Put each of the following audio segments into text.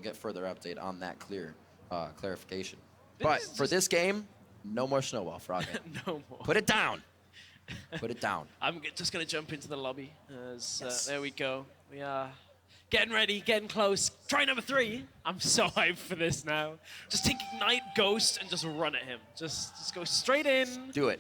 get further update on that clarification. But for this game, no more snowball, Froggen. No more. Put it down. Put it down. I'm just going to jump into the lobby. There we go. We are getting ready, getting close. Try number 3. I'm so hyped for this now. Just take Ignite, Ghost, and just run at him. Just go straight in. Do it.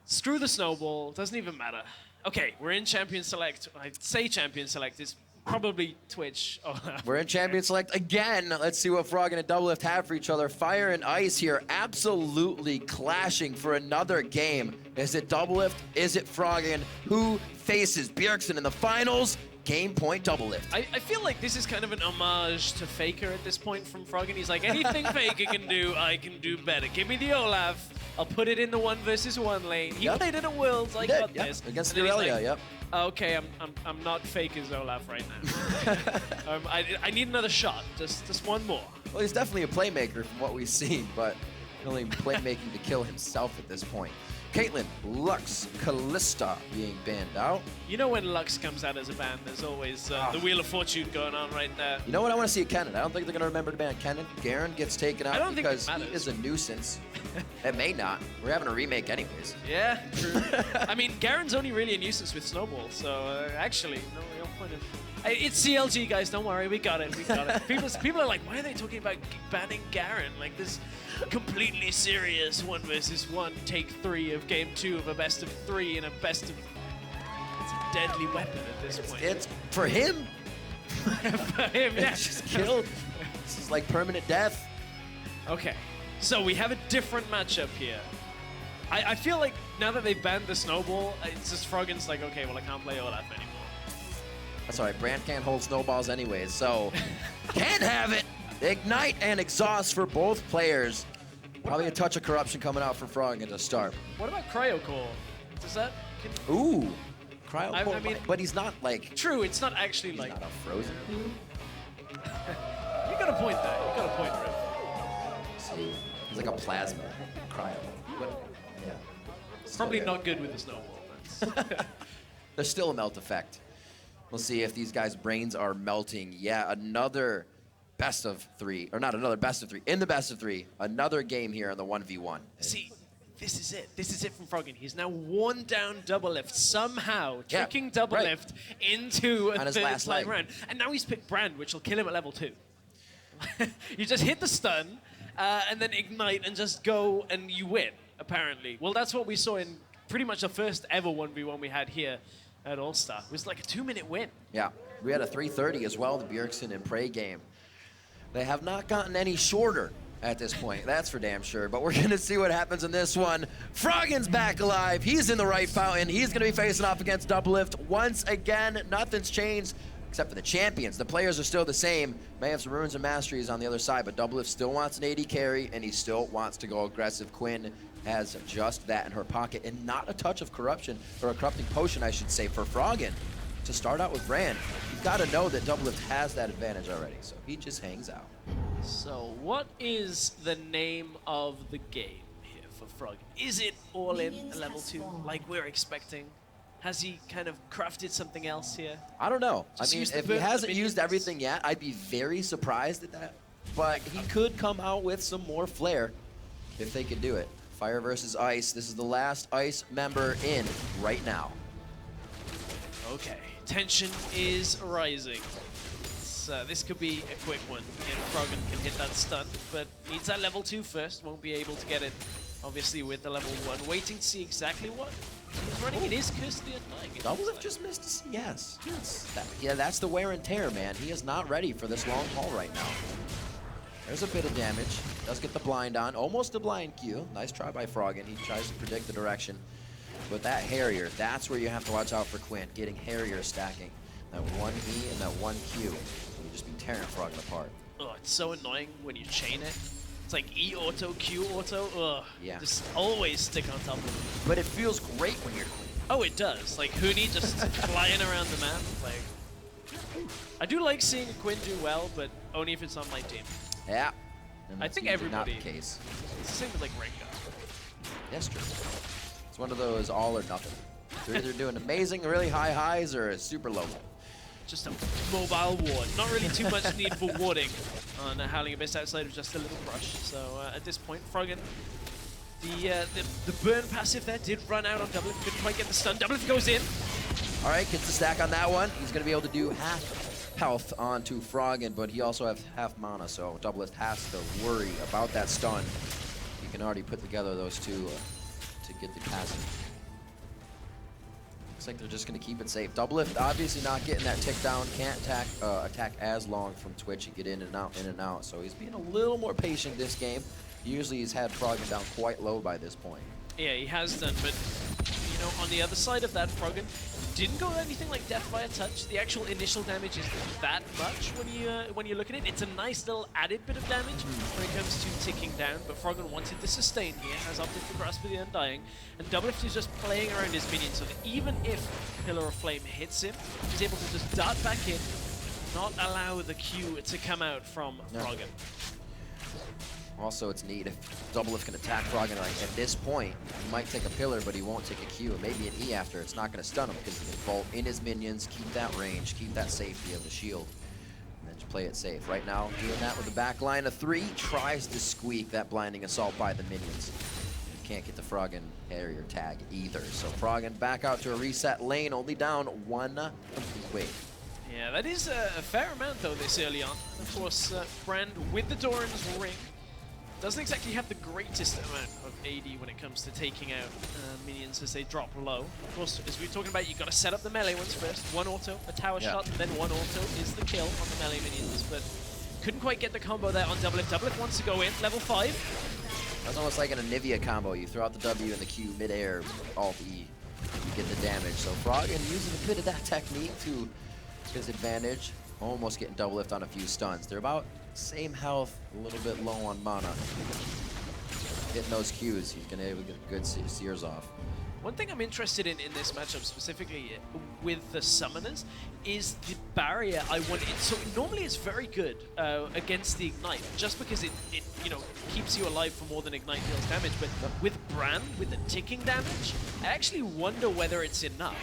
Screw the snowball. Doesn't even matter. Okay, we're in Champion Select. I say Champion Select. It's probably Twitch. Oh, we're in Champion Select again. Let's see what Froggen and Doublelift have for each other. Fire and Ice here absolutely clashing for another game. Is it Doublelift? Is it Froggen? Who faces Bjergsen in the finals? Game point Doublelift. I feel like this is kind of an homage to Faker at this point from Froggen. He's like, anything Faker can do, I can do better. Give me the Olaf. I'll put it in the 1 versus 1 lane. He played it at Worlds. I got this. Against Aurelia, like, okay, I'm not Faker's Olaf right now. I need another shot. Just one more. Well, he's definitely a playmaker from what we've seen, but only playmaking to kill himself at this point. Caitlyn, Lux, Callista being banned out. You know when Lux comes out as a ban, there's always the Wheel of Fortune going on right there. You know what? I want to see a Kennen. I don't think they're going to remember to ban Kennen. Garen gets taken out because he is a nuisance. It may not. We're having a remake anyways. Yeah, true. I mean, Garen's only really a nuisance with Snowball, so actually, no real point of... It's CLG, guys. Don't worry. We got it. We got it. People are like, why are they talking about banning Garen? Like this completely serious 1 versus 1 take 3 of game 2 of a best of 3 and a best of... It's a deadly weapon at this point. It's for him. For him, yeah. It's just killed. This is like permanent death. Okay. So we have a different matchup here. I feel like now that they've banned the Snowball, it's just Froggen's like, okay, well, I can't play Olaf anymore. That's all right. Brand can't hold snowballs anyways, so can't have it. Ignite and Exhaust for both players. Probably a touch of corruption coming out from Froggen to start. What about Cryocore? Does that... Ooh. Cryocore, I mean, but he's not like... True, it's not actually he's like... not a frozen. You got a point there. You got a point, Riff. See, he's like a plasma cryo. But, yeah. Probably not good with the snowball. There's still a melt effect. We'll see if these guys' brains are melting. Yeah, another best of 3, or not another best of 3. In the best of 3, another game here in the 1v1. See, this is it. This is it from Froggen. He's now worn down Doublelift somehow, tricking Doublelift into a third time round. And now he's picked Brand, which will kill him at level 2. You just hit the stun, and then ignite, and just go, and you win, apparently. Well, that's what we saw in pretty much the first ever 1v1 we had here at All-Star. It was like a 2-minute win. Yeah, we had a 3:30 as well, the Bjergsen and Prey game. They have not gotten any shorter at this point, that's for damn sure. But we're going to see what happens in this one. Froggen's back alive. He's in the right fountain. He's going to be facing off against Doublelift. Once again, nothing's changed except for the champions. The players are still the same. May have some runes and masteries on the other side, but Doublelift still wants an AD carry, and he still wants to go aggressive. Quinn has just that in her pocket, and not a touch of corruption, or a corrupting potion, I should say, for Froggen to start out with Brand. You've got to know that Doublelift has that advantage already, so he just hangs out. So what is the name of the game here for Froggen? Is it all in at level 2 like we're expecting? Has he kind of crafted something else here? I don't know. Just I mean, if he hasn't used everything yet, I'd be very surprised at that. But he could come out with some more flair if they could do it. Fire versus Ice. This is the last Ice member in right now. Okay, tension is rising. This could be a quick one if Froggen can hit that stun, but needs that level 2 first. Won't be able to get it, obviously, with the level 1. Waiting to see exactly what he's running. It is Curse of the Undying. Doublelift just missed a CS. Yeah, that's the wear and tear, man. He is not ready for this long haul right now. There's a bit of damage. Does get the blind on. Almost a blind Q. Nice try by Froggen. He tries to predict the direction. But that Harrier, that's where you have to watch out for Quinn. Getting Harrier stacking. That 1E and that 1Q. You just be tearing Froggen apart. Oh, it's so annoying when you chain it. It's like E auto, Q auto. Ugh. Yeah. Just always stick on top of it. But it feels great when you're Quinn. Oh, it does. Like Huni just flying around the map. Like, I do like seeing Quinn do well, but only if it's on my team. Yeah. I think everybody. Not the case. It's the same with like Rengar. That's true. It's one of those all or nothing. They're either doing amazing, really high highs, or super low. just a mobile ward. Not really too much need for warding on Howling Abyss outside of just a little crush. So at this point, Froggen, the burn passive there did run out on Doublelift. Couldn't quite get the stun. Doublelift goes in. All right, gets the stack on that one. He's going to be able to do half health onto Froggen, but he also has half mana, so Doublelift has to worry about that stun. He can already put together those two to get the passive. Looks like they're just going to keep it safe. Doublelift obviously not getting that tick down, can't attack as long from Twitch and get in and out, so he's being a little more patient this game. Usually he's had Froggen down quite low by this point. Yeah, he has done, but you know, on the other side of that, Froggen didn't go anything like death by a touch. The actual initial damage isn't that much when you look at it. It's a nice little added bit of damage when it comes to ticking down, but Froggen wanted to sustain here, has opted for Grasp of the Undying, and Doublelift is just playing around his minions so that even if Pillar of Flame hits him, he's able to just dart back in, not allow the Q to come out from Froggen. Also, it's neat if Doublelift can attack Froggen, like at this point, he might take a pillar, but he won't take a Q. Maybe an E after. It's not going to stun him because he can vault in his minions, keep that range, keep that safety of the shield, and then just play it safe. Right now, doing that with the back line of 3, tries to squeak that blinding assault by the minions. Can't get the Froggen area tag either. So Froggen back out to a reset lane, only down 1 complete wave. Yeah, that is a fair amount though this early on. Of course, Brand with the Doran's ring doesn't exactly have the greatest amount of AD when it comes to taking out minions as they drop low. Of course, as we were talking about, you've got to set up the melee ones first. One auto, a tower shot, and then one auto is the kill on the melee minions. But couldn't quite get the combo there on Doublelift. Doublelift wants to go in, level 5. That's almost like an Anivia combo. You throw out the W and the Q mid-air, Alt E, you get the damage. So Froggen using a bit of that technique to his advantage, almost getting Doublelift on a few stuns. They're about same health, a little bit low on mana. Hitting those Qs, he's gonna get good sears off. One thing I'm interested in this matchup specifically with the summoners is the barrier I want. So normally it's very good against the Ignite, just because it you know, keeps you alive for more than Ignite deals damage. But with Brand, with the ticking damage, I actually wonder whether it's enough.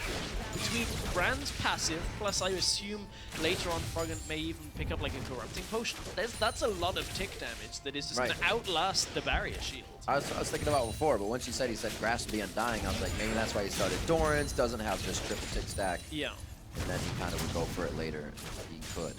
Between Brand's passive, plus I assume later on Froggen may even pick up like a Corrupting Potion. That's a lot of tick damage that is just going to outlast the barrier shield. I was thinking about it before, but once you said he said Grasp of the Undying, I was like, maybe that's why he started Doran's, doesn't have just triple tick stack. Yeah. And then he kind of would go for it later if he could.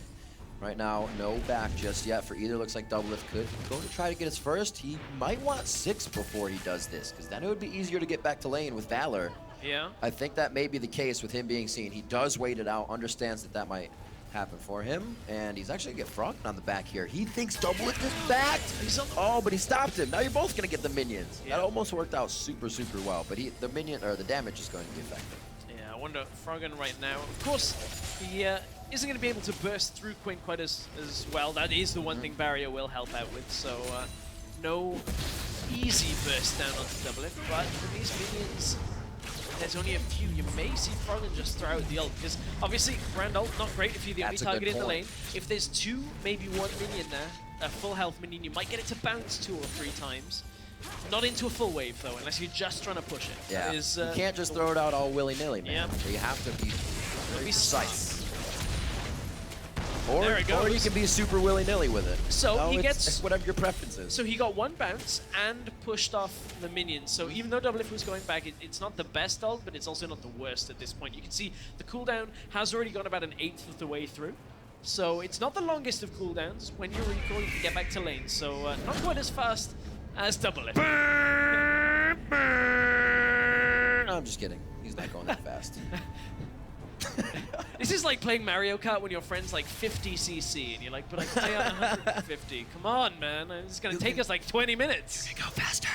Right now, no back just yet for either. Looks like Doublelift could go to try to get his first. He might want 6 before he does this, because then it would be easier to get back to lane with Valor. Yeah. I think that may be the case with him being seen. He does wait it out, understands that that might happen for him, and he's actually going to get Froggen on the back here. He thinks Doublelift is backed. Oh, but he stopped him. Now you're both going to get the minions. Yeah. That almost worked out super, super well, but the minion or the damage is going to be effective. Yeah, I wonder, Froggen right now, of course, he isn't going to be able to burst through Quinn quite as well. That is the one thing Barrier will help out with, so no easy burst down onto Doublelift, but for these minions, there's only a few. You may see Froggen just throw out the ult, because obviously Brand ult, not great if you're the only target in the lane. If there's 2, maybe 1 minion there, a full health minion, you might get it to bounce 2 or 3 times. Not into a full wave though, unless you're just trying to push it. Yeah, you can't just throw it out all willy-nilly, man. Yeah. You have to be very precise. There it goes. Or you can be super willy-nilly with it. So he gets whatever your preference is. So he got 1 bounce and pushed off the minions. So even though Doublelift was going back, it's not the best ult, but it's also not the worst at this point. You can see the cooldown has already gone about 1/8 of the way through. So it's not the longest of cooldowns. When you recall, you can get back to lane. So not quite as fast as Doublelift. No, I'm just kidding. He's not going that fast. This is like playing Mario Kart when your friend's like 50 cc and you're like, but I play at 150. Come on, man. It's going to take us like 20 minutes. You can go faster.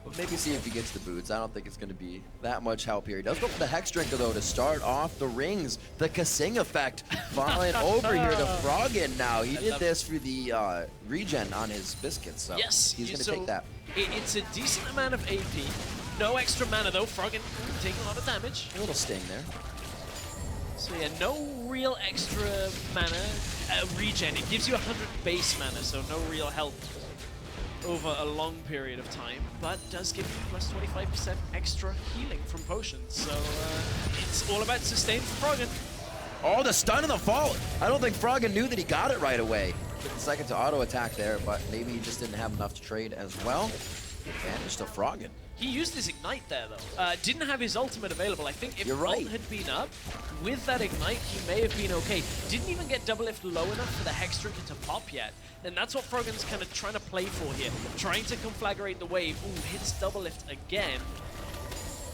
Well, maybe see if he gets the boots. I don't think it's going to be that much help here. He does go for the Hex Drinker, though, to start off the rings. The Kasing effect falling over here to Froggen now. He did this for the regen on his biscuits, so yes, he's going to take that. It's a decent amount of AP. No extra mana, though. Froggen taking a lot of damage. A little sting there. So yeah, no real extra mana regen. It gives you 100 base mana, so no real help over a long period of time, but does give you plus 25% extra healing from potions. So it's all about sustain for Froggen. Oh, the stun and the fall. I don't think Froggen knew that he got it right away. Took a second to auto attack there, but maybe he just didn't have enough to trade as well. Advantage to Froggen. He used his Ignite there, though. Didn't have his ultimate available. I think if right. ult had been up, with that Ignite, he may have been okay. Didn't even get Doublelift low enough for the Hex Drinker to pop yet. And that's what Froggen's kind of trying to play for here. Trying to conflagrate the wave. Ooh, hits Doublelift again.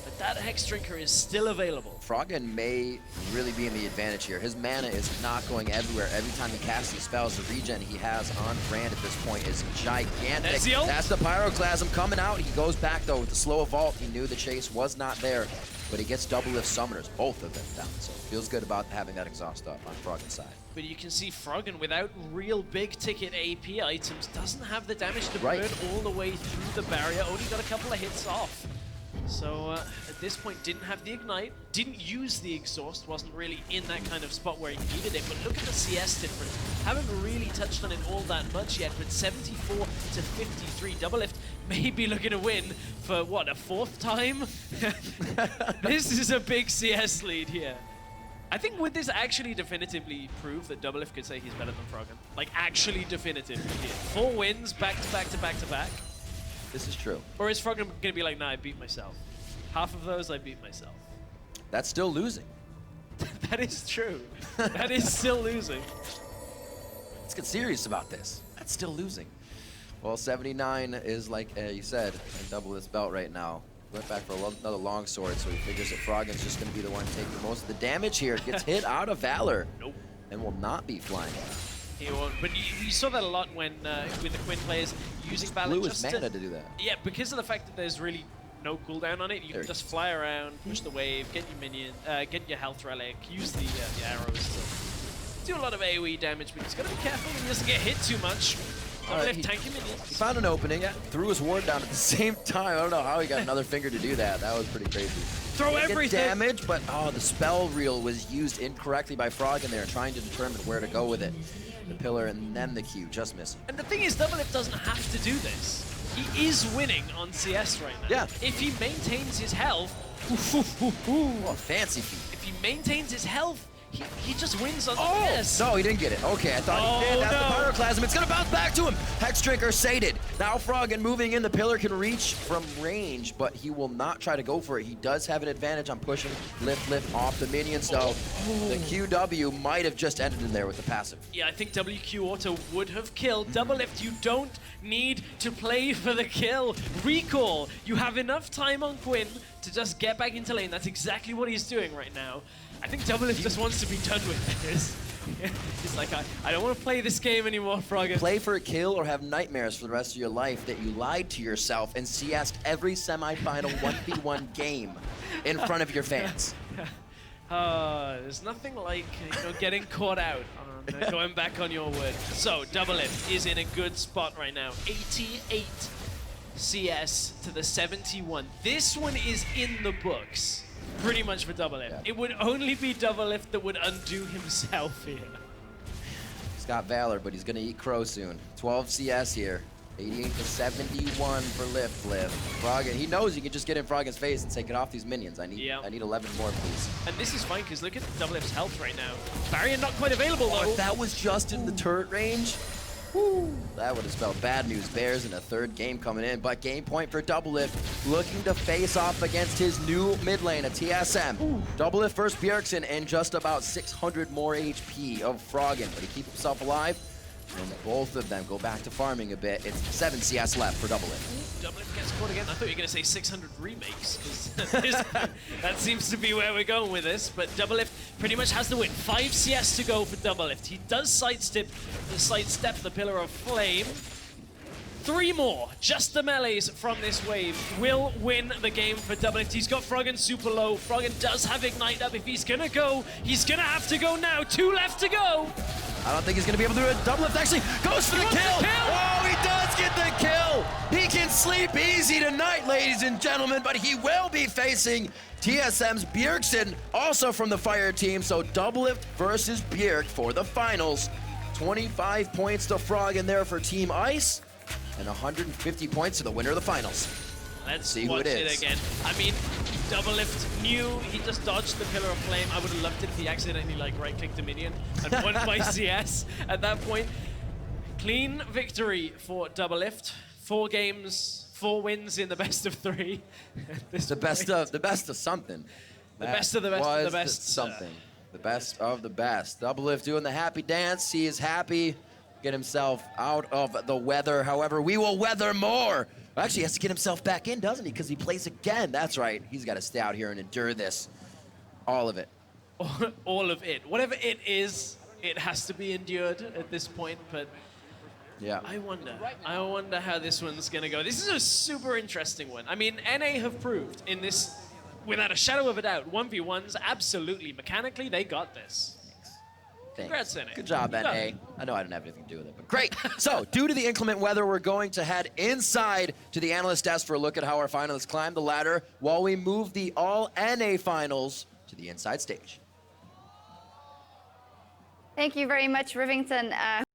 But that Hex Drinker is still available. Froggen may really be in the advantage here. His mana is not going everywhere. Every time he casts these spells, the regen he has on brand at this point is gigantic. That's the Pyroclasm coming out. He goes back, though, with the slow vault. He knew the chase was not there, but he gets Doublelift Summoners, both of them down. So feels good about having that exhaust up on Froggen's side. But you can see Froggen, without real big-ticket AP items, doesn't have the damage to burn all the way through the barrier. Only got a couple of hits off. So at this point, didn't have the Ignite, didn't use the Exhaust, wasn't really in that kind of spot where he needed it. But look at the CS difference. Haven't really touched on it all that much yet, but 74 to 53. Doublelift may be looking to win for, what, a fourth time? This is a big CS lead here. I think would this actually definitively prove that Doublelift could say he's better than Froggen? Like, actually definitively here. 4 wins, back to back to back to back. This is true. Or is Froggen gonna be like, nah, I beat myself. Half of those, I beat myself. That's still losing. That is true. That is still losing. Let's get serious about this. That's still losing. Well, 79 is, like you said, double this belt right now. Went back for another longsword, so he figures that Froggen's just gonna be the one taking most of the damage here. Gets hit out of Valor. Nope. And will not be flying. He won't. But you saw that a lot when with the Quinn players using Valor blew his mana to do that. Yeah, because of the fact that there's really no cooldown on it, you can just fly around, push the wave, get your minion, get your health relic, use the arrows to do a lot of AoE damage. But he's got to be careful he doesn't get hit too much. Right, tanky minions. He found an opening, threw his ward down at the same time. I don't know how he got another finger to do that. That was pretty crazy. Throw everything. Damage, but the spell reel was used incorrectly by Froggen there, trying to determine where to go with it. The pillar and then the Q, just missing. And the thing is, Doublelift doesn't have to do this. He is winning on CS right now. Yeah. If he maintains his health, oh, fancy feat. If he maintains his health, he just wins on CS. No, he didn't get it. Okay, I thought he did. That's the Pyroclasm. It's going to bounce back to him. Hex Drinker sated. Now Froggen moving in. The pillar can reach from range, but he will not try to go for it. He does have an advantage on pushing lift off the minions, though. The QW might have just ended in there with the passive. Yeah, I think WQ Auto would have killed. Doublelift, you don't need to play for the kill. Recall. You have enough time on Quinn to just get back into lane. That's exactly what he's doing right now. I think Doublelift just wants to be done with this. He's like, I don't want to play this game anymore, Froggen. Play for a kill or have nightmares for the rest of your life that you lied to yourself and CS'd every semifinal 1v1 game in front of your fans. There's nothing like getting caught out on going back on your word. So Doublelift is in a good spot right now. 88 CS to the 71. This one is in the books. Pretty much for Doublelift. Yeah. It would only be Doublelift that would undo himself here. He's got Valor, but he's going to eat crow soon. 12 CS here. 88 to 71 for Lift. Froggen, he knows he can just get in Froggen's face and take it off these minions. I need 11 more, please. And this is fine, because look at Doublelift's health right now. Barrier not quite available, though. If that was just in the turret range, that would have spelled bad news. Bears in a third game coming in, but game point for Doublelift, looking to face off against his new mid lane, a TSM. Doublelift versus Bjergsen and just about 600 more HP of Froggen, but he keeps himself alive. And both of them go back to farming a bit. It's 7 CS left for Doublelift. Doublelift gets caught again. I thought you were going to say 600 remakes, because that seems to be where we're going with this. But Doublelift pretty much has the win. 5 CS to go for Doublelift. He does sidestep the Pillar of Flame. 3 more, just the melees from this wave, will win the game for Doublelift. He's got Froggen super low. Froggen does have Ignite up. If he's gonna go, he's gonna have to go now. 2 left to go. I don't think he's gonna be able to do it. Doublelift actually goes for the kill. Oh, he does get the kill. He can sleep easy tonight, ladies and gentlemen, but he will be facing TSM's Bjergsen, also from the Fire team. So Doublelift versus Bjerg for the finals. 25 points to Froggen there for Team Ice. And 150 points to the winner of the finals. Let's see watch who it is. Again. I mean, Doublelift knew he just dodged the Pillar of Flame. I would have loved it if he accidentally like right-clicked a minion and won by CS at that point. Clean victory for Doublelift. 4 games, 4 wins in the best of 3. The best of something. The best of the best of the best. Something. The best of the best. Doublelift doing the happy dance. He is happy. Get himself out of the weather. However, we will weather more. Actually, he has to get himself back in, doesn't he? Because he plays again. That's right. He's got to stay out here and endure this. All of it. All of it. Whatever it is, it has to be endured at this point. But yeah, I wonder how this one's going to go. This is a super interesting one. I mean, NA have proved in this, without a shadow of a doubt, 1v1s, absolutely. Mechanically, they got this. Thanks. Congrats, NA. Good job, NA. I know I didn't have anything to do with it, but great. So, due to the inclement weather, we're going to head inside to the analyst desk for a look at how our finalists climb the ladder while we move the all-NA finals to the inside stage. Thank you very much, Rivington.